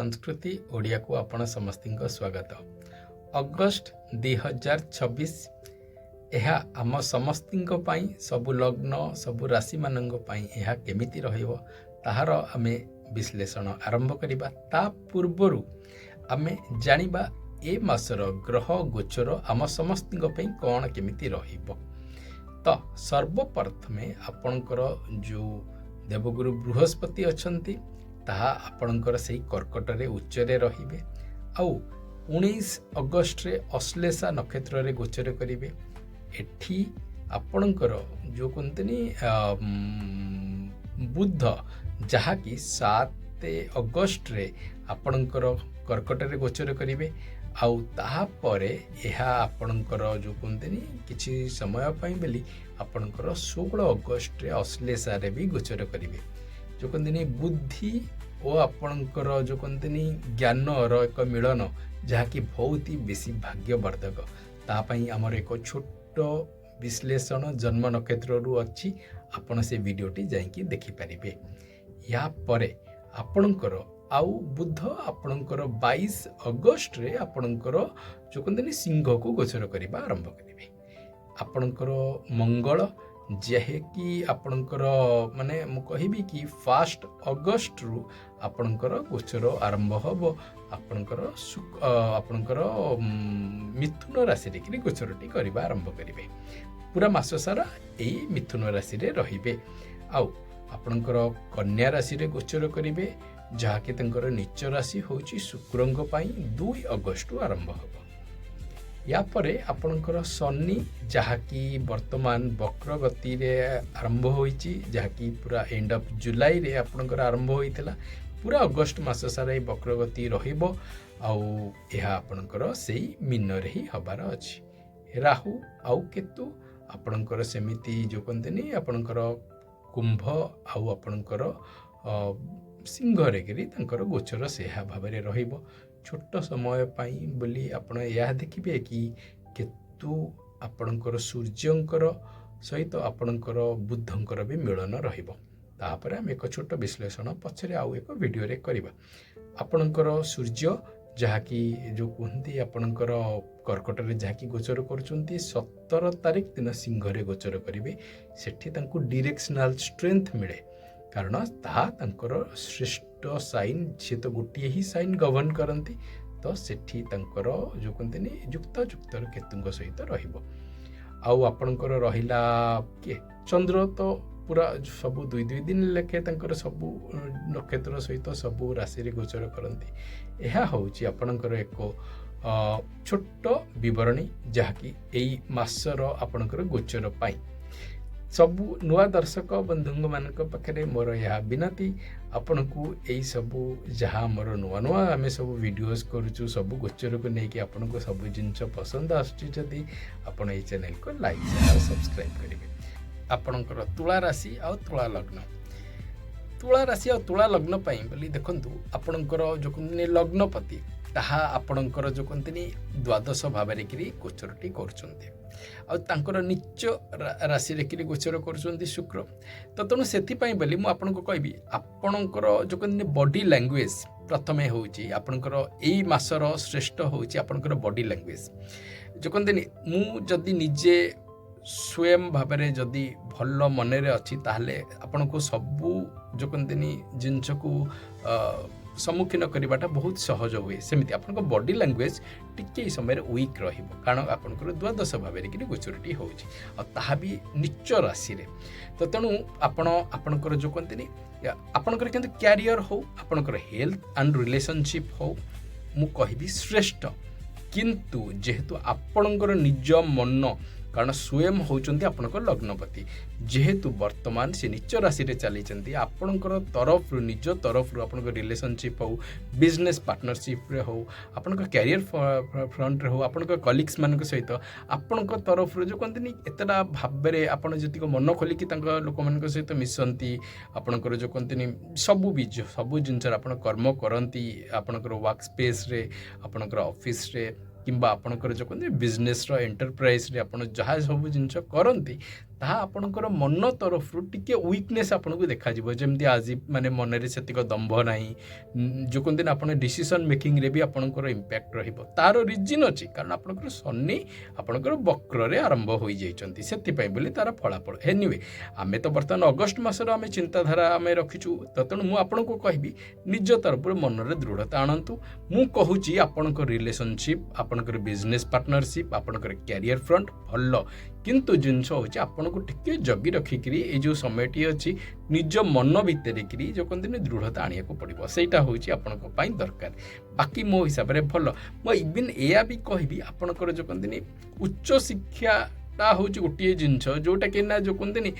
संस्कृति ओडिया को आपण समस्त स्वागत। अगस्ट 2026 यह आम समस्त सबु लग्न सबु राशि मानक यह केमिति रहिबो ताहार आमे विश्लेषण आरंभ करिबा। ता पूर्वरु आमे जानिबा ए मासर ग्रह गोचर आम समस्त कौन केमिति रहिबो। तो सर्वप्रथमे आपणकर जो देवगुरु बृहस्पति अछंती ताहा आपणकर सही कर्कट रे उच्च रे रहिबे। आउ 19 अगस्ट रे अश्लेषा नक्षत्र रे गोचर करिवे। एठी आपणकर जो कोंतनी बुध जहा कि 7 अगस्ट रे आपणकर कर्कट रे गोचर करिवे। आउ ताहा परे एहा आपणकर जो कोंतनी किछि समय पई बेली आपणकर 16 अगस्ट रे अश्लेषा रे भी गोचर करिवे। जो कहते बुद्धि और आपणकर जो कहते ज्ञान एक मिलन जहाँकि बहुत ही बेसी भाग्यवर्धक तापाई आमर एक छोट विश्लेषण जन्म नक्षत्र अच्छी आपण से वीडियोटी जाइए देखिपारे। या परे आपणकर आउ बुध आपणकर 22 अगस्ट रे आपणकर जो कहते सिंह को गोचर करने आरंभ करेंगे। आपणकर मंगल जेहे कि आपणकर माने मु कहिबी कि 1 अगस्ट रु आपणकर गोचर आरंभ हबो। आपणकर मिथुन राशि रे गोचरटी करबा आरंभ करिवे। पूरा मास सारा एई मिथुन राशि रे रहिबे। आउ आपणकर कन्या राशि रे गोचर करिवे जहा कि तंकर नीच राशि होची शुक्रंग पई 2 अगस्ट रु आरंभ हबो। या परे आपणकर शनि जहा कि वर्तमान वक्र गति रे आरंभ होईची जहा कि पूरा एंड ऑफ जुलाई रे आपणकर आरंभ होईतला। पूरा अगस्ट मास सारा वक्र गति रहिबो। आउ एहा आपणकर सेही मीन रे ही हबार अछि। राहु आउ केतु आपणकर सेमिति जो कहतनी आपणकर कुंभ आउ आपणकर सिंह रे गिरी तंकर गोचर सेहा भाबरे रहिबो। छोट समय पाई बोली आपण यह देखिए कि केतु आपणकर सूर्यंकर सहित आपणकर बुधंकर भी मिलन रहिबो। तापर हम एक छोट विश्लेषण पछरे आउ एक वीडियो रे करिबा। आपणकर सूर्य जहा कि जो कहते आपणकर कर्कट रे जहा कि गोचर करचुंती 17 तारिख दिन सिंह रे गोचर करिवे। सेठी तांकु डायरेक्शनल स्ट्रेंथ मिले कारण ता तांकर श्रेष्ठ साइन से तो गोटे ही साइन गवर्न करती। तो सेठी तांकर जो कहते युक्त युक्त केतुंग सहित रहिबो। आउ आपणकर रहिला के चंद्र तो पूरा सबु 2 दिन लेखे तांकर सबु नक्षत्र सहित सबु राशि रे गोचर करती। यह होची आपणकर एक छोट विवरणी जहा कि एई मासर आपणकर गोचर पाई। सबु नुआ दर्शक बंधु मानक पाखरे मोर यह विनती आपण को यही सबू जहाँ मोर नुआ नुआ आम सब वीडियोस करूँ सबू गोचर को लेकिन आपन को सब जिनस पसंद आदि आपण ये चैनल को लाइक शेयर सब्सक्राइब करेंगे। आपणकर तुला राशि आ तुला लग्न तुला राशि आ तुला लग्न बोली देखंतु आपणकर जो कहते लग्नपति ताहा आपणकर जो कहते द्वादश भाव गोचरटी कर नीच राशि रे गोचर कर शुक्र। तो तेणु से बोली मुझे कहबी आपणकर जो कहते बॉडी लैंग्वेज प्रथमे होची आपणकर एई मासर श्रेष्ठ होची आपणकर बॉडी लैंग्वेज जो कहते मुझे निजे स्वयं भाव में जदि भल मन अच्छी ताहले आपन को सबू जो कहते जिनस को सम्मुखीन करवाटा बहुत सहज हुए। सेमती आपन बॉडी लैंग्वेज टिके समय वीक रहिबो कारण आपनकर द्वादश भाव में गोचरटी होची आ ताहा भी नीच राशि रे। तो तेणु आपणकर जो कहते आपणकर केंद्र कैरियर हो आपणकर हेल्थ एंड रिलेशनशिप हो मु कहबी श्रेष्ठ। किंतु जेहेतु आपणकर निज मन कारण स्वयं होचंती आपणकर लग्नपति जेहेतु वर्तमान से नीच राशि रे चली आपणकर तरफ निज तरफ आपणकर रिलेशनशिप हो बिजनेस पार्टनरशिप रे हो आपणकर कैरियर फ्रंट रे हो आपणकर कलीग्स मान सहित आपणकर तरफ जो कहते एतटा भाव में आपड़ जी मन खोलिकी लोक मान सहित मिसंती आपणकर जो कहते सबू जिनस कर्म करती आपणकर वर्क स्पेस रे आपणकर ऑफिस रे किंबा आपणकर जो कहते बिजनेस रो एंटरप्राइज रे आपण जहाँ सब जिनस करती ତାହା ଆପଣଙ୍କର ମନ ତରଫରୁ ଟିକେ ୱିକନେସ୍ ଆପଣଙ୍କୁ ଦେଖାଯିବ। ଯେମିତି ଆଜି ମାନେ ମନରେ ସେତିକ ଦମ୍ଭ ନାହିଁ, ଯେଉଁ କୁହନ୍ତି ନା ଆପଣ ଡିସିସନ୍ ମେକିଂରେ ବି ଆପଣଙ୍କର ଇମ୍ପାକ୍ଟ ରହିବ। ତା'ର ରିଜିନ୍ ଅଛି, କାରଣ ଆପଣଙ୍କର ଶନି ଆପଣଙ୍କର ବକ୍ରରେ ଆରମ୍ଭ ହୋଇଯାଇଛନ୍ତି, ସେଥିପାଇଁ ବୋଲି ତା'ର ଫଳାଫଳ। ଏନିୱେ ଆମେ ତ ବର୍ତ୍ତମାନ ଅଗଷ୍ଟ ମାସର ଆମେ ଚିନ୍ତାଧାରା ଆମେ ରଖିଛୁ, ତେଣୁ ମୁଁ ଆପଣଙ୍କୁ କହିବି ନିଜ ତରଫରୁ ମନରେ ଦୃଢ଼ତା ଆଣନ୍ତୁ। ମୁଁ କହୁଛି ଆପଣଙ୍କ ରିଲେସନସିପ୍, ଆପଣଙ୍କର ବିଜନେସ୍ ପାର୍ଟନରସିପ୍, ଆପଣଙ୍କର କ୍ୟାରିୟର ଫ୍ରଣ୍ଟ ଭଲ, କିନ୍ତୁ ଜିନିଷ ହେଉଛି ଆପଣଙ୍କୁ ଟିକେ ଜଗି ରଖିକିରି ଏଇ ଯେଉଁ ସମୟଟି ଅଛି ନିଜ ମନ ଭିତରେ କିରି ଯେଉଁ କହନ୍ତିନି ଦୃଢ଼ତା ଆଣିବାକୁ ପଡ଼ିବ, ସେଇଟା ହେଉଛି ଆପଣଙ୍କ ପାଇଁ ଦରକାର। ବାକି ମୋ ହିସାବରେ ଭଲ। ମୁଁ ଇଭିନ୍ ଏଇଆ ବି କହିବି ଆପଣଙ୍କର ଯେଉଁ କହନ୍ତିନି ଉଚ୍ଚ ଶିକ୍ଷାଟା ହେଉଛି ଗୋଟିଏ ଜିନିଷ ଯେଉଁଟାକି ନା ଯେଉଁ କହନ୍ତିନି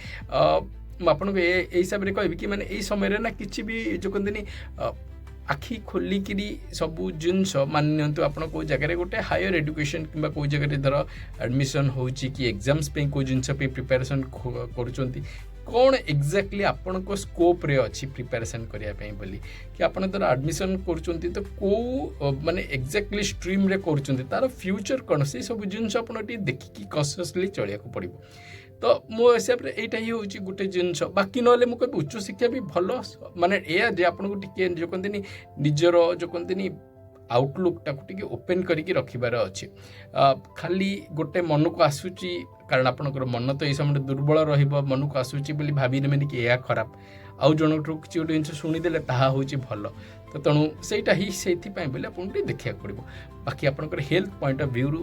ମୁଁ ଆପଣଙ୍କୁ ଏ ହିସାବରେ କହିବି କି ମାନେ ଏଇ ସମୟରେ ନା କିଛି ବି ଯେଉଁ କହନ୍ତିନି ଆଖି ଖୋଲିକିରି ସବୁ ଜିନିଷ ମାନି ନିଅନ୍ତୁ। ଆପଣ କେଉଁ ଜାଗାରେ ଗୋଟେ ହାୟର ଏଡୁକେସନ୍ କିମ୍ବା କେଉଁ ଜାଗାରେ ଧର ଆଡ଼ମିସନ୍ ହେଉଛି କି ଏକ୍ଜାମ୍ସ ପାଇଁ କେଉଁ ଜିନିଷ ପାଇଁ ପ୍ରିପାରେସନ୍ କରୁଛନ୍ତି, କ'ଣ ଏକ୍ଜାକ୍ଟଲି ଆପଣଙ୍କ ସ୍କୋପ୍ରେ ଅଛି ପ୍ରିପାରେସନ୍ କରିବା ପାଇଁ ବୋଲି, କି ଆପଣ ଧର ଆଡ଼ମିସନ୍ କରୁଛନ୍ତି ତ କେଉଁ ମାନେ ଏକ୍ଜାକ୍ଟଲି ଷ୍ଟ୍ରିମ୍ରେ କରୁଛନ୍ତି, ତା'ର ଫ୍ୟୁଚର୍ କ'ଣ, ସେସବୁ ଜିନିଷ ଆପଣ ଟିକେ ଦେଖିକି କନସିୟସଲି ଚଳିବାକୁ ପଡ଼ିବ। ତ ମୋ ହିସାବରେ ଏଇଟା ହିଁ ହେଉଛି ଗୋଟେ ଜିନିଷ। ବାକି ନହେଲେ ମୁଁ କହିବି ଉଚ୍ଚଶିକ୍ଷା ବି ଭଲ, ମାନେ ଏଇଆ ଯେ ଆପଣଙ୍କୁ ଟିକେ ଯେଉଁ କହନ୍ତିନି ନିଜର ଯେଉଁ କହନ୍ତିନି ଆଉଟଲୁକ୍ଟାକୁ ଟିକେ ଓପେନ୍ କରିକି ରଖିବାର ଅଛି। ଖାଲି ଗୋଟେ ମନକୁ ଆସୁଛି, କାରଣ ଆପଣଙ୍କର ମନ ତ ଏଇ ସମୟରେ ଦୁର୍ବଳ ରହିବ, ମନକୁ ଆସୁଛି ବୋଲି ଭାବି ନେବେନି କି ଏହା ଖରାପ, ଆଉ ଜଣଙ୍କଠୁ କିଛି ଗୋଟେ ଜିନିଷ ଶୁଣିଦେଲେ ତାହା ହେଉଛି ଭଲ। ତ ତେଣୁ ସେଇଟା ହିଁ ସେଇଥିପାଇଁ ବୋଲି ଆପଣଙ୍କୁ ଟିକେ ଦେଖିବାକୁ ପଡ଼ିବ। ବାକି ଆପଣଙ୍କର ହେଲ୍ଥ ପଏଣ୍ଟ ଅଫ୍ ଭ୍ୟୁରୁ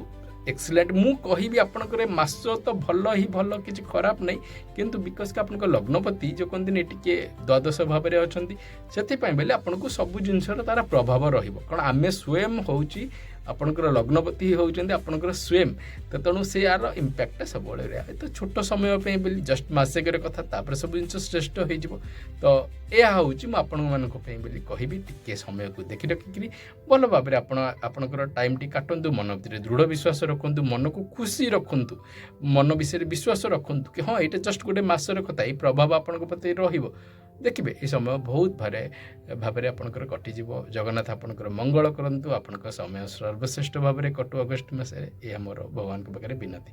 ଏକ୍ସଲେଣ୍ଟ। ମୁଁ କହିବି ଆପଣଙ୍କର ମାସ ତ ଭଲ ହିଁ ଭଲ, କିଛି ଖରାପ ନାହିଁ, କିନ୍ତୁ ବିକଜ କି ଆପଣଙ୍କ ଲଗ୍ନପତି ଯେଉଁ କହନ୍ତିନି ଟିକେ ଦ୍ୱାଦଶ ଭାବରେ ଅଛନ୍ତି, ସେଥିପାଇଁ ବୋଲି ଆପଣଙ୍କୁ ସବୁ ଜିନିଷର ତା'ର ପ୍ରଭାବ ରହିବ। କାରଣ ଆମେ ସ୍ୱୟଂ ହେଉଛି ଆପଣଙ୍କର ଲଗ୍ନପତି ହେଉଛନ୍ତି ଆପଣଙ୍କର ସ୍ୱୟଂ, ତ ତେଣୁ ସେ ଆର ଇମ୍ପାକ୍ଟଟା ସବୁବେଳେ ରହେ। ତ ଛୋଟ ସମୟ ପାଇଁ ବୋଲି ଜଷ୍ଟ ମାସେକର କଥା, ତାପରେ ସବୁ ଜିନିଷ ଶ୍ରେଷ୍ଠ ହୋଇଯିବ। ତ ଏହା ହେଉଛି ମୁଁ ଆପଣମାନଙ୍କ ପାଇଁ ବୋଲି କହିବି, ଟିକେ ସମୟକୁ ଦେଖି ରଖିକିରି ଭଲ ଭାବରେ ଆପଣଙ୍କର ଟାଇମ୍ଟି କାଟନ୍ତୁ, ମନ ଭିତରେ ଦୃଢ଼ ବିଶ୍ୱାସ ରଖନ୍ତୁ, ମନକୁ ଖୁସି ରଖନ୍ତୁ, ମନ ବିଷୟରେ ବିଶ୍ୱାସ ରଖନ୍ତୁ କି ହଁ ଏଇଟା ଜଷ୍ଟ ଗୋଟେ ମାସର କଥା, ଏଇ ପ୍ରଭାବ ଆପଣଙ୍କ ପ୍ରତି ରହିବ। ଦେଖିବେ ଏ ସମୟ ବହୁତ ଭାବରେ ଆପଣଙ୍କର କଟିଯିବ। ଜଗନ୍ନାଥ ଆପଣଙ୍କର ମଙ୍ଗଳ କରନ୍ତୁ, ଆପଣଙ୍କ ସମୟ ସର୍ବଶ୍ରେଷ୍ଠ ଭାବରେ କଟୁ ଅଗଷ୍ଟ ମାସରେ, ଏହା ମୋର ଭଗବାନଙ୍କ ପାଖରେ ବିନତି।